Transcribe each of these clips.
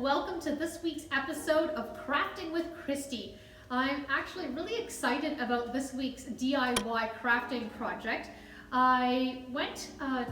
welcome to this week's episode of Crafting with Kristy. I'm actually really excited about this week's DIY crafting project. I went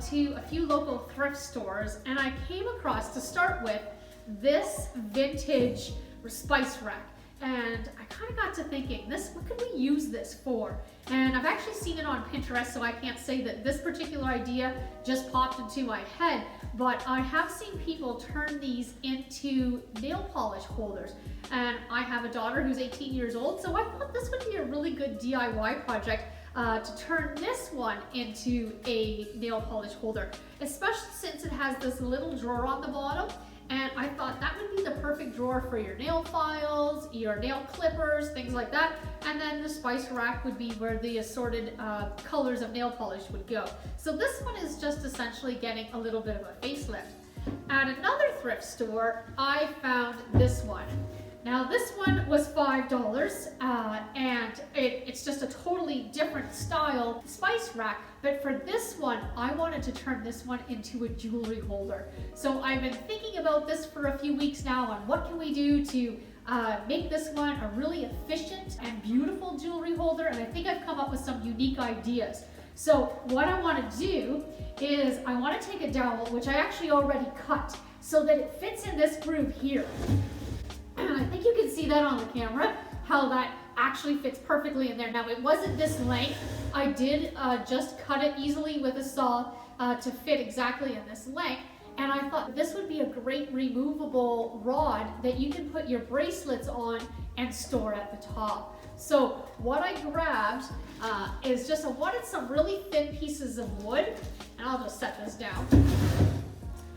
to a few local thrift stores and I came across, to start with, this vintage spice rack. And I kind of got to thinking, what could we use this for? And I've actually seen it on Pinterest, so I can't say that this particular idea just popped into my head, but I have seen people turn these into nail polish holders. And I have a daughter who's 18 years old, so I thought this would be a really good DIY project to turn this one into a nail polish holder, especially since it has this little drawer on the bottom. And I thought that would be the perfect drawer for your nail files, your nail clippers, things like that. And then the spice rack would be where the assorted colors of nail polish would go. So this one is just essentially getting a little bit of a facelift. At another thrift store, I found this one. Now this one was $5 and it's just a totally different style spice rack, but for this one, I wanted to turn this one into a jewelry holder. So I've been thinking about this for a few weeks now on what can we do to make this one a really efficient and beautiful jewelry holder, and I think I've come up with some unique ideas. So what I want to do is I want to take a dowel, which I actually already cut, so that it fits in this groove here. I think you can see that on the camera, how that actually fits perfectly in there. Now, it wasn't this length. I did just cut it easily with a saw to fit exactly in this length. And I thought this would be a great removable rod that you can put your bracelets on and store at the top. So what I grabbed is I wanted some really thin pieces of wood, and I'll just set this down.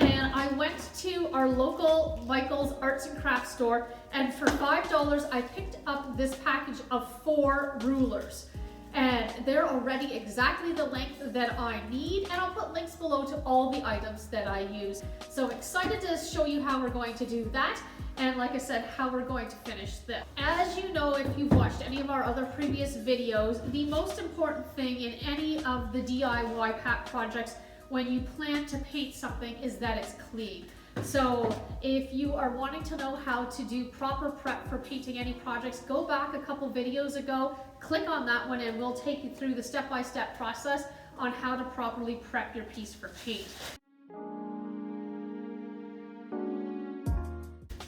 And I went to our local Michael's Arts and Crafts store, and for $5 I picked up this package of 4 rulers. And they're already exactly the length that I need, and I'll put links below to all the items that I use. So excited to show you how we're going to do that, and like I said, how we're going to finish this. As you know, if you've watched any of our other previous videos, the most important thing in any of the DIY projects when you plan to paint something is that it's clean. So if you are wanting to know how to do proper prep for painting any projects, go back a couple videos ago, click on that one, and we'll take you through the step-by-step process on how to properly prep your piece for paint.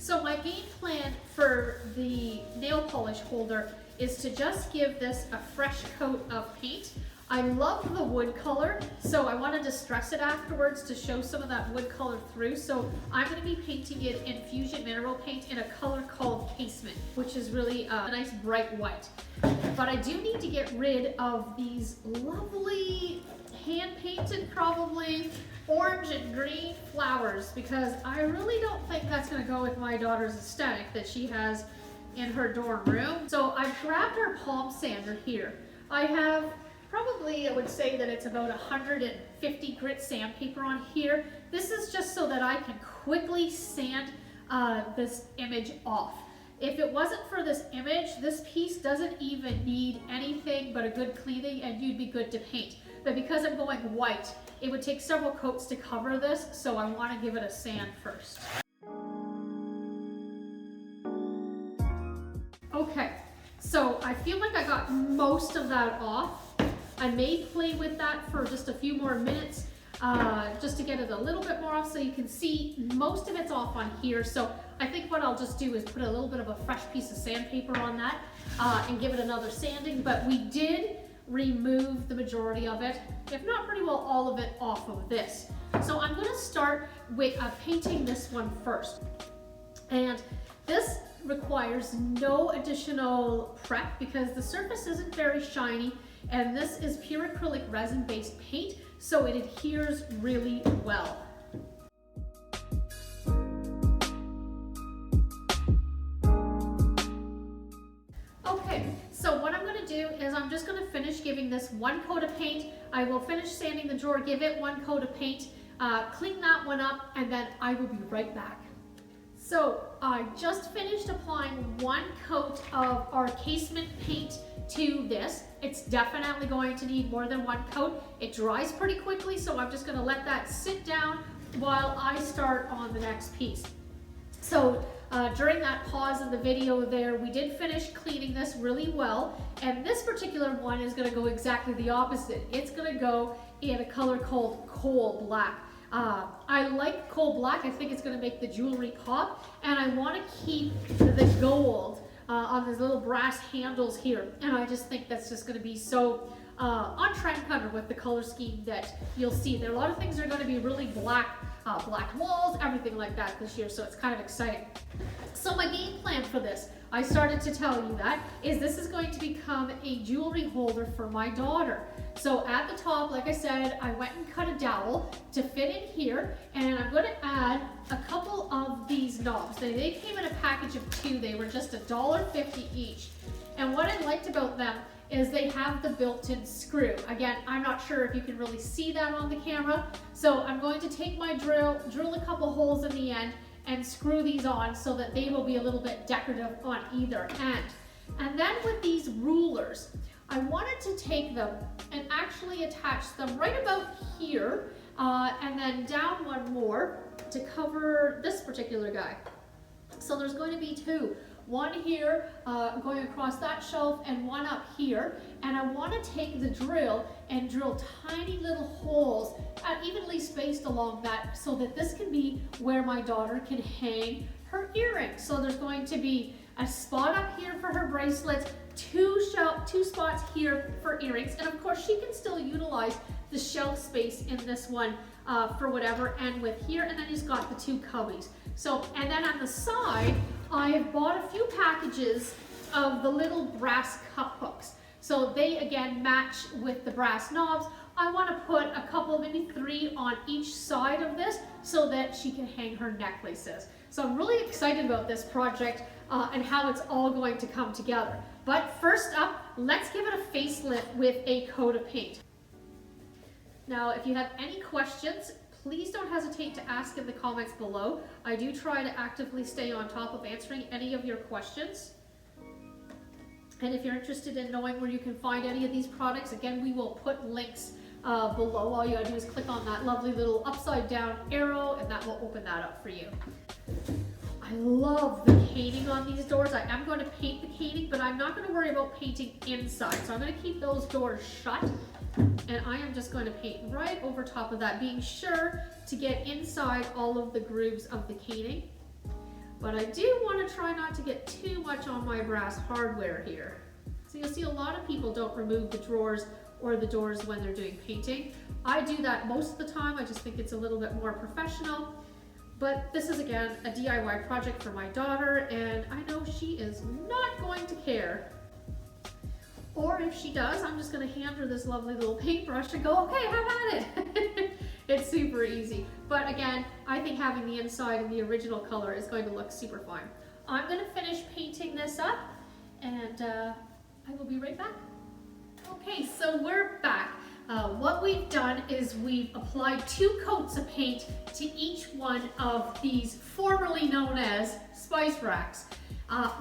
So my game plan for the nail polish holder is to just give this a fresh coat of paint. I love the wood color, so I wanted to stress it afterwards to show some of that wood color through. So I'm going to be painting it in Fusion Mineral Paint in a color called Casement, which is really a nice bright white. But I do need to get rid of these lovely hand-painted, probably orange and green flowers, because I really don't think that's going to go with my daughter's aesthetic that she has in her dorm room. So I've grabbed our palm sander here. I have probably, I would say that it's about 150 grit sandpaper on here. This is just so that I can quickly sand this image off. If it wasn't for this image, this piece doesn't even need anything but a good cleaning and you'd be good to paint. But because I'm going white, it would take several coats to cover this, so I want to give it a sand first. Okay, so I feel like I got most of that off. I may play with that for just a few more minutes just to get it a little bit more off, so you can see most of it's off on here. So I think what I'll just do is put a little bit of a fresh piece of sandpaper on that and give it another sanding. But we did remove the majority of it, if not pretty well all of it, off of this. So I'm going to start with painting this one first. And this requires no additional prep because the surface isn't very shiny, and this is pure acrylic resin based paint, so it adheres really well. Okay, so what I'm going to do is I'm just going to finish giving this one coat of paint. I will finish sanding the drawer, give it one coat of paint, clean that one up, and then I will be right back. So I just finished applying one coat of our casement paint to this. It's definitely going to need more than one coat. It dries pretty quickly, so I'm just going to let that sit down while I start on the next piece. So during that pause in the video there, we did finish cleaning this really well, and this particular one is going to go exactly the opposite. It's going to go in a color called coal black. I like coal black. I think it's going to make the jewelry pop, and I want to keep the gold on these little brass handles here, and I just think that's just going to be so on trend kind of with the color scheme that you'll see. There are a lot of things that are going to be really black, black walls, everything like that this year, so it's kind of exciting. So my game plan for this, I started to tell you that, is this is going to become a jewelry holder for my daughter. So at the top, like I said, I went and cut a dowel to fit in here, and I'm going to add a couple of these knobs. They came in a package of 2. They were just $1.50 each. And what I liked about them is they have the built-in screw. Again, I'm not sure if you can really see that on the camera. So I'm going to take my drill a couple holes in the end, and screw these on so that they will be a little bit decorative on either end. And then with these rulers, I wanted to take them and actually attach them right about here, and then down one more to cover this particular guy. So there's going to be 2. One here going across that shelf and one up here, and I want to take the drill and drill tiny little holes evenly spaced along that so that this can be where my daughter can hang her earrings. So there's going to be a spot up here for her bracelets, 2 spots here for earrings, and of course she can still utilize the shelf space in this one for whatever, and with here, and then he's got the 2 cubbies. So, and then on the side, I've bought a few packages of the little brass cup hooks. So they again match with the brass knobs. I want to put a couple, maybe 3 on each side of this so that she can hang her necklaces. So I'm really excited about this project and how it's all going to come together. But first up, let's give it a facelift with a coat of paint. Now, if you have any questions, please don't hesitate to ask in the comments below. I do try to actively stay on top of answering any of your questions. And if you're interested in knowing where you can find any of these products, again, we will put links below. All you gotta do is click on that lovely little upside down arrow, and that will open that up for you. I love the caning on these doors. I am going to paint the caning, but I'm not going to worry about painting inside. So I'm going to keep those doors shut, and I am just going to paint right over top of that, being sure to get inside all of the grooves of the caning. But I do want to try not to get too much on my brass hardware here. So you'll see a lot of people don't remove the drawers or the doors when they're doing painting. I do that most of the time. I just think it's a little bit more professional. But this is, again, a DIY project for my daughter, and I know she is not going to care. Or if she does, I'm just going to hand her this lovely little paintbrush and go, okay, have at it. It's super easy. But again, I think having the inside in the original color is going to look super fine. I'm going to finish painting this up, and I will be right back. Okay, so we're back. What we've done is we've applied 2 coats of paint to each one of these formerly known as spice racks.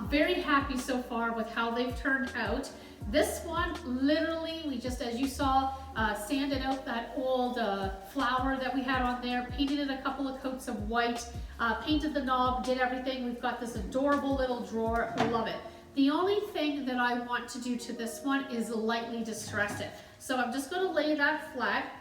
Very happy so far with how they've turned out. This one, literally, we just, as you saw, sanded out that old flower that we had on there, painted it a couple of coats of white, painted the knob, did everything. We've got this adorable little drawer. I love it. The only thing that I want to do to this one is lightly distress it. So I'm just going to lay that flat.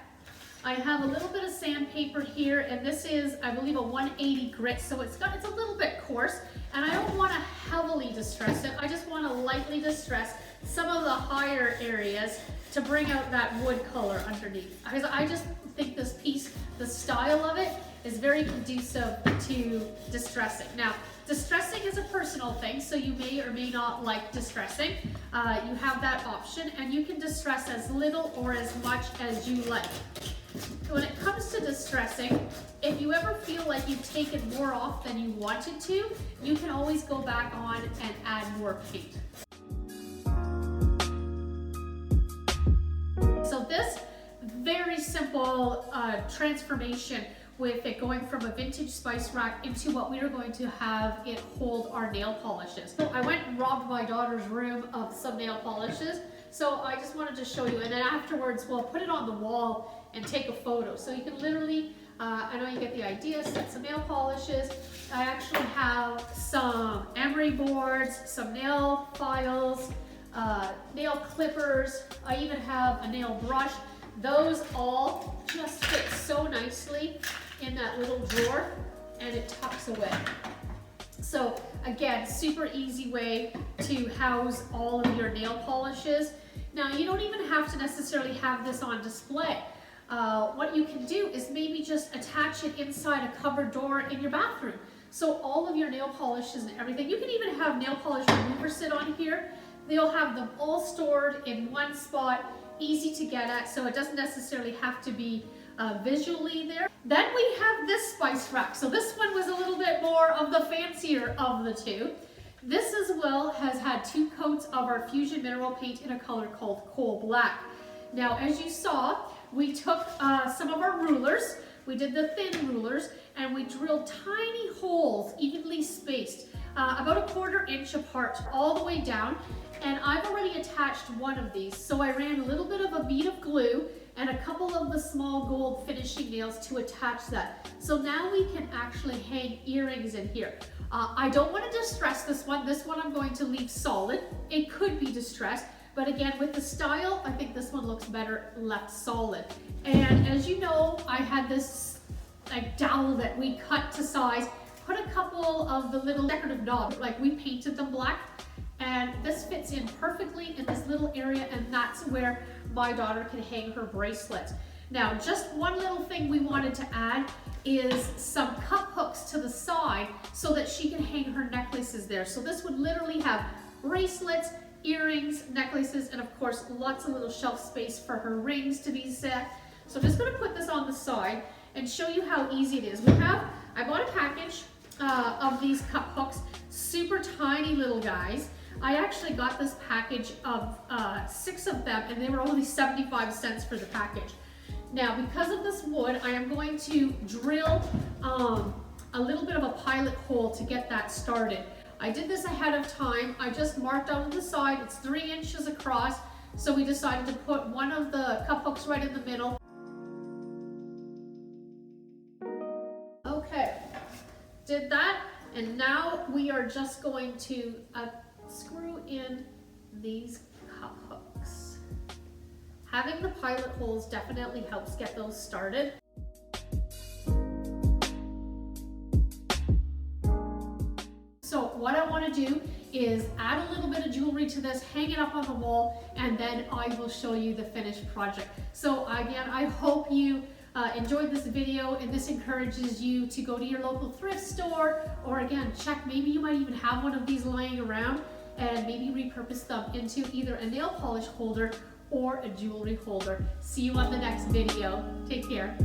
I have a little bit of sandpaper here, and this is, I believe, a 180 grit, so it's a little bit coarse, and I don't want to heavily distress it. I just want to lightly distress some of the higher areas to bring out that wood color underneath. Because I just think this piece, the style of it, is very conducive to distressing. Now, distressing is a personal thing, so you may or may not like distressing. You have that option, and you can distress as little or as much as you like. When it comes to distressing, if you ever feel like you've taken more off than you wanted to, you can always go back on and add more paint. So this very simple transformation with it going from a vintage spice rack into what we are going to have it hold our nail polishes. So I went and robbed my daughter's room of some nail polishes, so I just wanted to show you, and then afterwards we'll put it on the wall and take a photo. So you can literally, I know you get the idea, set some nail polishes, I actually have some emery boards, some nail files, nail clippers. I even have a nail brush. Those all just fit so nicely in that little drawer, and it tucks away. So again, super easy way to house all of your nail polishes. Now you don't even have to necessarily have this on display. What you can do is maybe just attach it inside a cupboard door in your bathroom. So all of your nail polishes and everything, you can even have nail polish removers sit on here. They'll have them all stored in one spot, easy to get at, so it doesn't necessarily have to be visually there. Then we have this spice rack. So this one was a little bit more of the fancier of the two. This as well has had 2 coats of our Fusion Mineral Paint in a color called Coal Black. Now, as you saw, we took some of our rulers, we did the thin rulers, and we drilled tiny holes, evenly spaced, about 1/4 inch apart, all the way down. And I've already attached one of these. So I ran a little bit of a bead of glue and a couple of the small gold finishing nails to attach that. So now we can actually hang earrings in here. I don't want to distress this one. This one I'm going to leave solid. It could be distressed, but again, with the style, I think this one looks better left solid. And as you know, I had this like dowel that we cut to size, put a couple of the little decorative knobs, like we painted them black. And this fits in perfectly in this little area, and that's where my daughter can hang her bracelet. Now, just one little thing we wanted to add is some cup hooks to the side so that she can hang her necklaces there. So this would literally have bracelets, earrings, necklaces, and of course, lots of little shelf space for her rings to be set. So I'm just gonna put this on the side and show you how easy it is. I bought a package of these cup hooks, super tiny little guys. I actually got this package of 6 of them, and they were only 75 cents for the package. Now, because of this wood, I am going to drill a little bit of a pilot hole to get that started. I did this ahead of time. I just marked out on the side. It's 3 inches across, so we decided to put one of the cup hooks right in the middle. Okay, did that, and now we are just going to screw in these cup hooks. Having the pilot holes definitely helps get those started. So what I want to do is add a little bit of jewelry to this, hang it up on the wall, and then I will show you the finished project. So again, I hope you enjoyed this video, and this encourages you to go to your local thrift store, or again, check, maybe you might even have one of these laying around, and maybe repurpose them into either a nail polish holder or a jewelry holder. See you on the next video. Take care.